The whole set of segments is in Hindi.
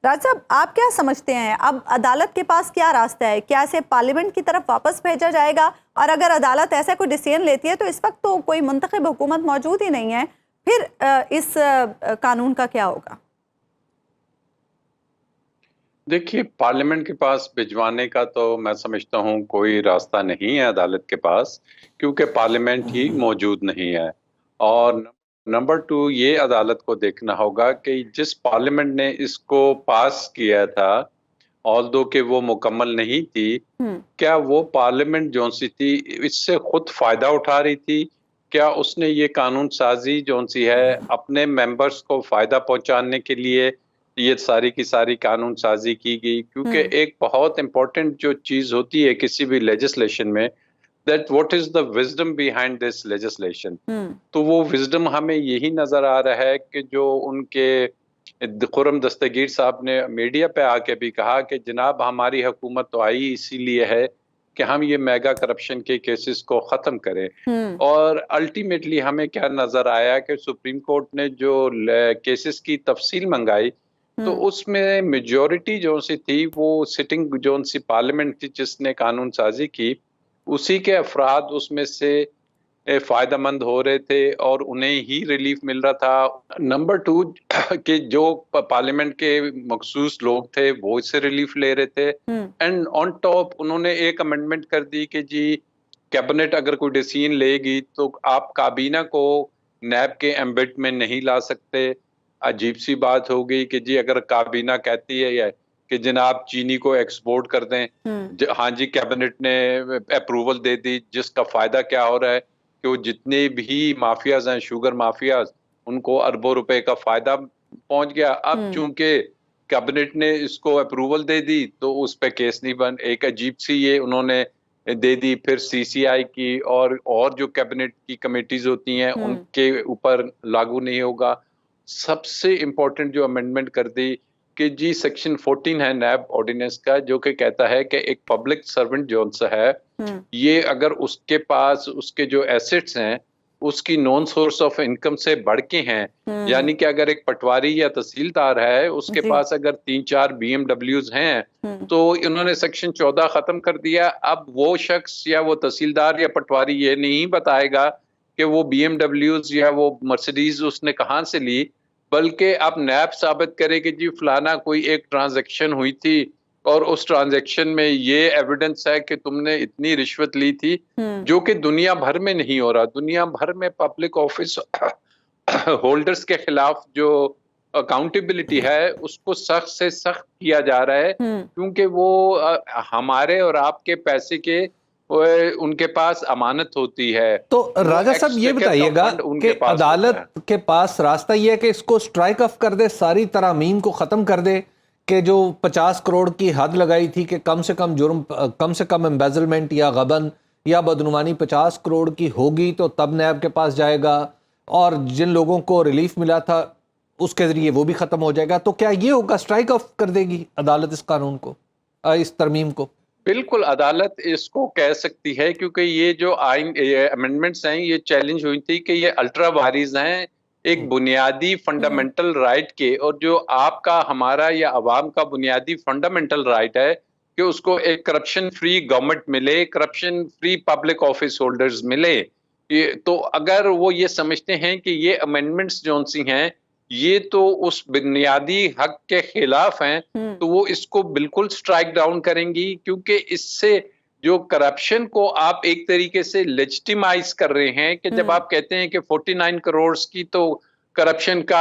राज साहब, आप क्या समझते हैं, अब अदालत के पास क्या रास्ता है? क्या इसे पार्लियामेंट की तरफ वापस भेजा जाएगा? और अगर अदालत ऐसा कोई डिसीजन लेती है तो इस वक्त तो कोई मुंतखब हुकूमत मौजूद ही नहीं है, फिर इस कानून का क्या होगा? देखिए, पार्लियामेंट के पास भिजवाने का तो मैं समझता हूँ कोई रास्ता नहीं है अदालत के पास, क्योंकि पार्लियामेंट ही मौजूद नहीं है। और नंबर टू, ये अदालत को देखना होगा कि जिस पार्लियामेंट ने इसको पास किया था, ऑल्दो कि वो मुकम्मल नहीं थी, क्या वो पार्लियामेंट जो सी थी इससे खुद फायदा उठा रही थी? क्या उसने ये कानून साजी जो सी है अपने मेंबर्स को फायदा पहुंचाने के लिए ये सारी की सारी कानून साजी की गई? क्योंकि एक बहुत इंपॉर्टेंट जो चीज होती है किसी भी लेजिस्लेशन में, that what is the wisdom behind this legislation. तो वो विजडम हमें यही नजर आ रहा है कि जो उनके खुर्रम दस्तगीर साहब ने मीडिया पे आके भी कहा कि जनाब हमारी हुकूमत तो आई इसीलिए है कि हम ये मेगा करप्शन के केसेस को ख़त्म करें। और अल्टीमेटली हमें क्या नज़र आया कि सुप्रीम कोर्ट ने जो केसेस की तफसील मंगाई, तो उसमें मेजॉरिटी जो सी थी वो सिटिंग जो सी पार्लियामेंट थी जिसने कानून साजी की, उसी के अफराद उसमें से फायदेमंद हो रहे थे और उन्हें ही रिलीफ मिल रहा था। नंबर टू कि जो पार्लियामेंट के मखसूस लोग थे वो इससे रिलीफ ले रहे थे। एंड ऑन टॉप उन्होंने एक अमेंडमेंट कर दी कि जी कैबिनेट अगर कोई डिसीजन लेगी तो आप काबीना को नैब के एम्बिट में नहीं ला सकते। अजीब सी बात हो गई कि जी अगर काबीना कहती है कि जनाब चीनी को एक्सपोर्ट कर दें, हाँ जी कैबिनेट ने अप्रूवल दे दी, जिसका फायदा क्या हो रहा है कि वो जितने भी माफियाज हैं, शुगर माफियाज, उनको अरबों रुपए का फायदा पहुंच गया। अब चूंकि कैबिनेट ने इसको अप्रूवल दे दी तो उस पे केस नहीं बन, एक अजीब सी ये उन्होंने दे दी। फिर सीसीआई की और जो कैबिनेट की कमेटीज होती हैं उनके ऊपर लागू नहीं होगा। सबसे इम्पोर्टेंट जो अमेंडमेंट कर दी कि जी सेक्शन 14 है नैब ऑर्डिनेंस का, जो कि कहता है कि एक पब्लिक सर्वेंट जो सा है, ये अगर उसके पास उसके जो एसेट्स हैं उसकी नॉन सोर्स ऑफ इनकम से बढ़ के हैं, यानी कि अगर एक पटवारी या तहसीलदार है उसके पास अगर 3-4 BMWs हैं, तो इन्होंने सेक्शन 14 खत्म कर दिया। अब वो शख्स या वो तहसीलदार या पटवारी ये नहीं बताएगा कि वो BMWs या वो मर्सिडीज उसने कहाँ से ली, बल्कि अब नैब साबित करे कि जी फलाना कोई एक ट्रांजैक्शन हुई थी और उस ट्रांजैक्शन में ये एविडेंस है कि तुमने इतनी रिश्वत ली थी, जो कि दुनिया भर में नहीं हो रहा। दुनिया भर में पब्लिक ऑफिस होल्डर्स के खिलाफ जो अकाउंटेबिलिटी है उसको सख्त से सख्त किया जा रहा है, क्योंकि वो हमारे और आपके पैसे के उनके पास अमानत होती है। तो राजा साहब ये बताइएगा कि अदालत के पास रास्ता ये है कि इसको स्ट्राइक ऑफ कर दे, सारी तरामीम को ख़त्म कर दे, कि जो 50 करोड़ की हद लगाई थी कि कम से कम जुर्म, कम से कम एम्बेजलमेंट या गबन या बदनुमानी 50 करोड़ की होगी तो तब नैब के पास जाएगा, और जिन लोगों को रिलीफ मिला था उसके ज़रिए वो भी ख़त्म हो जाएगा। तो क्या ये होगा, स्ट्राइक ऑफ कर देगी अदालत इस कानून को, इस तरमीम को? बिल्कुल अदालत इसको कह सकती है, क्योंकि ये जो आइन अमेंडमेंट्स हैं ये चैलेंज हुई थी कि ये अल्ट्रा वारिज हैं एक बुनियादी फंडामेंटल राइट के, और जो आपका हमारा या अवाम का बुनियादी फंडामेंटल राइट है कि उसको एक करप्शन फ्री गवर्नमेंट मिले, corruption free public office holders मिले। ये तो अगर वो ये समझते हैं कि ये अमेंडमेंट्स जो सी हैं ये तो उस बुनियादी हक के खिलाफ हैं, तो वो इसको बिल्कुल स्ट्राइक डाउन करेंगी, क्योंकि इससे जो करप्शन को आप एक तरीके से लेजिटिमाइज कर रहे हैं कि जब आप कहते हैं कि 49 करोड़ की तो करप्शन का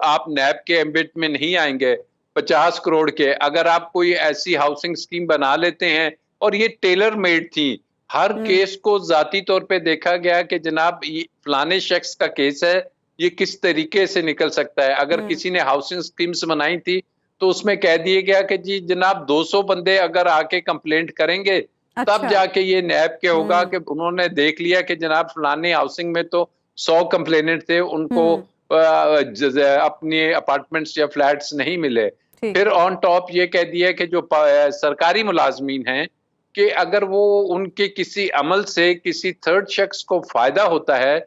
आप नैब के एम्बिट में नहीं आएंगे, 50 करोड़ के अगर आप कोई ऐसी हाउसिंग स्कीम बना लेते हैं, और ये टेलर मेड थी, हर केस को जाती तौर पे देखा गया कि जनाब फलाने शख्स का केस है, ये किस तरीके से निकल सकता है। अगर किसी ने हाउसिंग स्कीम्स बनाई थी तो उसमें कह दिया गया कि जी जनाब 200 बंदे अगर आके कंप्लेंट करेंगे तब जाके ये नैब के होगा कि उन्होंने देख लिया कि जनाब फलाने हाउसिंग में तो 100 कंप्लेनेंट थे, उनको अपने अपार्टमेंट्स या फ्लैट्स नहीं मिले। फिर ऑन टॉप ये कह दिया कि जो सरकारी मुलाजमीन हैं कि अगर वो उनके किसी अमल से किसी थर्ड शख्स को फायदा होता है,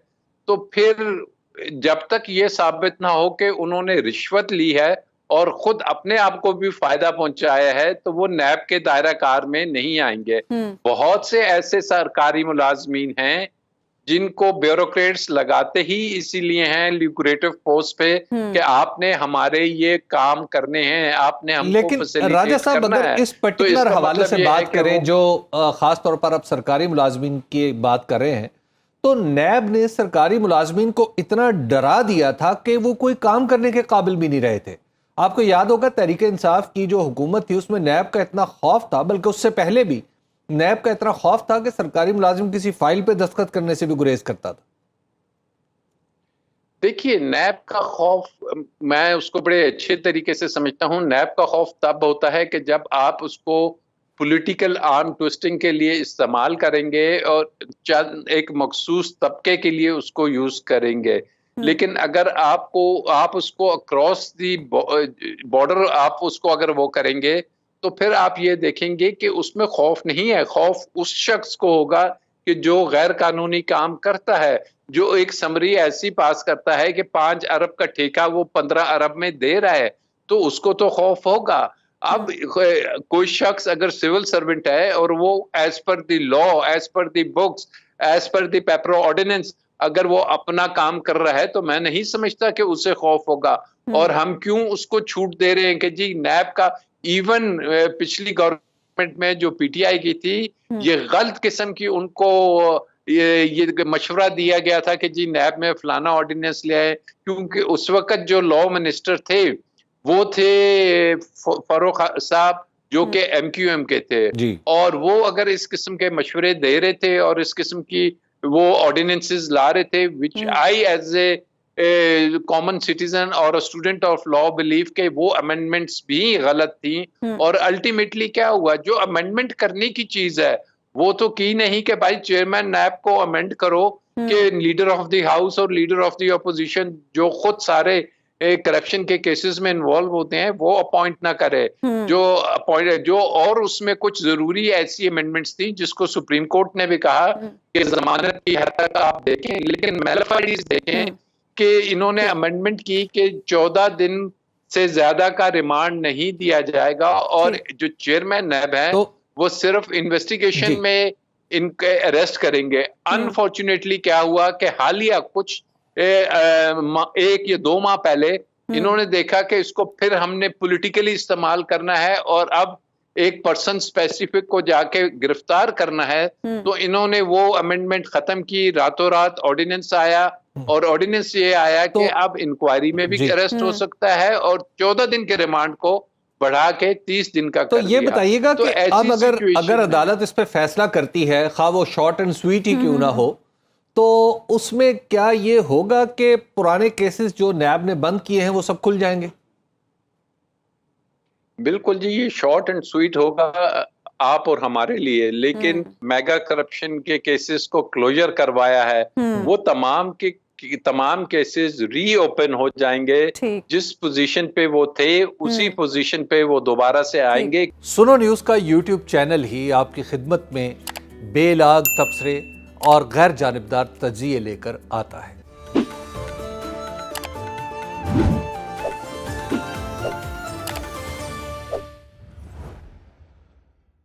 तो फिर जब तक ये साबित ना हो कि उन्होंने रिश्वत ली है और खुद अपने आप को भी फायदा पहुंचाया है, तो वो नैब के दायरा कार में नहीं आएंगे। बहुत से ऐसे सरकारी मुलाजमीन हैं जिनको ब्यूरोक्रेट्स लगाते ही इसीलिए हैं ल्यूक्रेटिव पोस्ट पे कि आपने हमारे ये काम करने हैं, आपने हमको लेकिन राजा साहब अगर इस पर्टिकुलर हवाले से बात करें जो खास तौर पर आप सरकारी मुलाजमीन की बात कर रहे हैं, तो नैब ने सरकारी मुलाजमीन को इतना डरा दिया था कि वो कोई काम करने के काबिल भी नहीं रहे थे। आपको याद होगा तहरीक इंसाफ की जो हुकूमत थी उसमें नैब का इतना खौफ था, बल्कि उससे पहले भी नैब का इतना खौफ था कि सरकारी मुलाजिम किसी फाइल पे दस्तखत करने से भी गुरेज करता था। देखिए, नैब का खौफ मैं उसको बड़े अच्छे तरीके से समझता हूँ। नैब का खौफ तब होता है कि जब आप उसको पॉलिटिकल आर्म ट्विस्टिंग के लिए इस्तेमाल करेंगे और एक मखसूस तबके के लिए उसको यूज करेंगे। लेकिन अगर आप उसको अक्रॉस दी बॉर्डर आप उसको अगर वो करेंगे, तो फिर आप ये देखेंगे कि उसमें खौफ नहीं है। खौफ उस शख्स को होगा कि जो गैर कानूनी काम करता है, जो एक समरी ऐसी पास करता है कि 5 अरब का ठेका वो 15 अरब में दे रहा है, तो उसको तो खौफ होगा। अब कोई शख्स अगर सिविल सर्वेंट है और वो as per the law, as per the books, as per the paper ordinance अगर वो अपना काम कर रहा है, तो मैं नहीं समझता कि उसे खौफ होगा। और हम क्यों उसको छूट दे रहे हैं कि जी नैब का, इवन पिछली गवर्नमेंट में जो पीटीआई की थी, ये गलत किस्म की उनको ये मशवरा दिया गया था कि जी नैब में फलाना ऑर्डिनेंस ले आए, क्योंकि उस वक्त जो लॉ मिनिस्टर थे वो थे फरूख साहब, जो कि एमक्यूएम के थे, और वो अगर इस किस्म के मशवरे दे रहे थे और इस किस्म की वो ऑर्डिनेंसेस ला रहे थे, विच I as a common citizen और स्टूडेंट ऑफ लॉ बिलीव के वो अमेंडमेंट्स भी गलत थी। और अल्टीमेटली क्या हुआ, जो अमेंडमेंट करने की चीज है वो तो की नहीं कि भाई चेयरमैन नैब को अमेंड करो कि लीडर ऑफ द हाउस और लीडर ऑफ द ऑपोजिशन जो खुद सारे करप्शन के केसेस में इन्वॉल्व होते हैं वो अपॉइंट ना करे, जो और उसमें कुछ जरूरी ऐसी अमेंडमेंट्स थी जिसको सुप्रीम कोर्ट ने भी कहा कि जमानत की हद तक आप देखें, लेकिन मेलफाइडीज देखें कि इन्होंने अमेंडमेंट की कि 14 दिन से ज्यादा का रिमांड नहीं दिया जाएगा और जो चेयरमैन नैब है वो सिर्फ इन्वेस्टिगेशन में इनके अरेस्ट करेंगे। अनफॉर्चुनेटली क्या हुआ कि हालिया कुछ 1 या 2 माह पहले इन्होंने देखा कि इसको फिर हमने पॉलिटिकली इस्तेमाल करना है और अब एक पर्सन स्पेसिफिक को जाके गिरफ्तार करना है, तो इन्होंने वो अमेंडमेंट खत्म की, रातों रात ऑर्डिनेंस आया और ऑर्डिनेंस ये आया कि अब इंक्वायरी में भी अरेस्ट हो सकता है और 14 दिन के रिमांड को बढ़ा के 30 दिन का तो कर ये दिया। बताइएगा कि अब अगर अदालत इस पे फैसला करती है, खा वो शॉर्ट एंड स्वीट ही क्यों ना हो, तो उसमें क्या ये होगा कि पुराने केसेस जो नैब ने बंद किए हैं वो सब खुल जाएंगे? बिल्कुल जी, ये शॉर्ट एंड स्वीट होगा आप और हमारे लिए, लेकिन मेगा करप्शन के केसेस को क्लोजर करवाया है, वो तमाम केसेस रीओपन हो जाएंगे। जिस पोजीशन पे वो थे उसी पोजीशन पे वो दोबारा से आएंगे। सुनो न्यूज़ का यूट्यूब चैनल ही आपकी खिदमत में बेलाग तबसरे और गैर जानिबदार तज्जिए लेकर आता है।